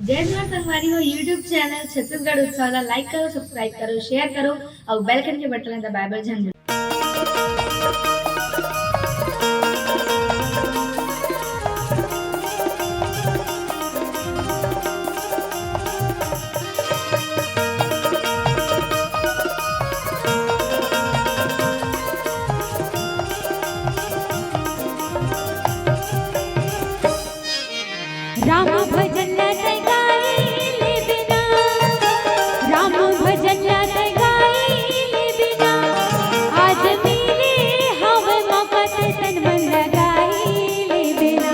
जय जवाहर संगवारी हो यूट्यूब चैनल छत्तीसगढ़ उत्सव लाइक करो, सब्सक्राइब करो, शेयर करो और बेल आइकन के बटन दबाए झन। राम भजन तै गाइले बिना, राम भजन तै गाइले बिना, आज मिले हवे मौका ते तन मन लगाइले बिना,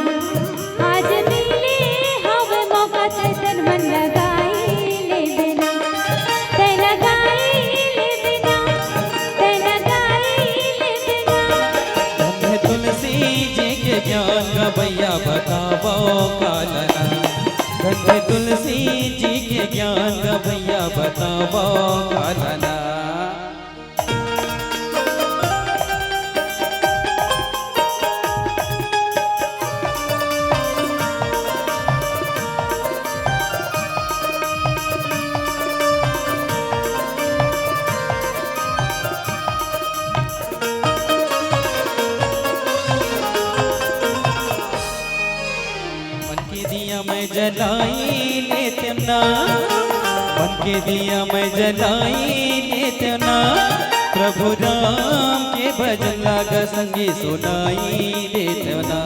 आज मिले हवे मौका ते तन मन लगाइले बिना, तै लगाइले बिना, तै लगाइले बिना। धन्य तुलसी जी के ज्ञान का भैया बतावो कालना। धन्य तुलसी जी के ज्ञान का भैया बतावो कालना। मन के दिया मैं जलाई लेते ना, मन के दिया मैं जलाई लेते ना। प्रभु राम के भजन लागा संगी सुनाई देते ना।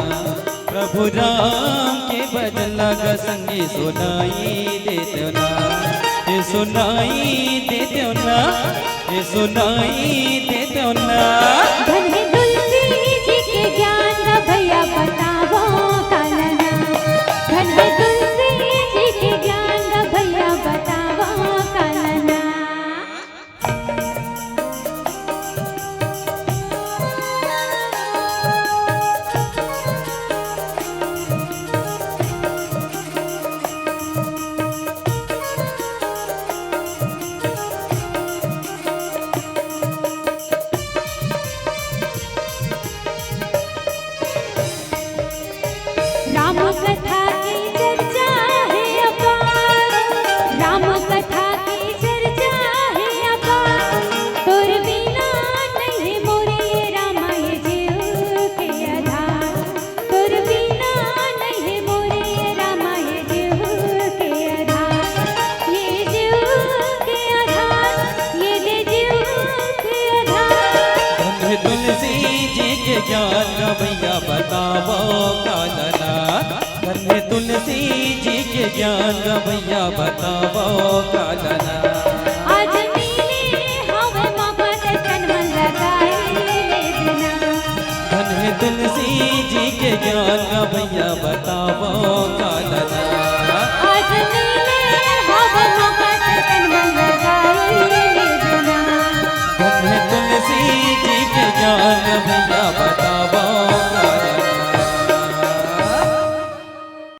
प्रभु राम के भजन लागा संगी सुनाई देते ना। ये सुनाई देते ना, ये सुनाई देते ना। धन्य तुलसी जी के ज्ञान का भैया बतावो कालना। धन्य तुलसी जी के ज्ञान का भैया बतावो कालना। राम कथा की चर्चा है अपार, राम कथा की चर्चा है अपार। तोर बिना नहीं मोरे रामा ये जीव के आधार, तोर बिना नहीं मोरे रामा ये जीव के आधार, ये जीव के आधार, ये दे जीव के आधार। धन्य तुलसी जी के ज्ञान का भैया बतावो कालना। धन्य तुलसी जी के ज्ञान का भैया बतावो कालना। आज मिले हवे मौका ते तन मन लगाइले बिना, धन्य तुलसी जी के ज्ञान का भैया बतावो कालना।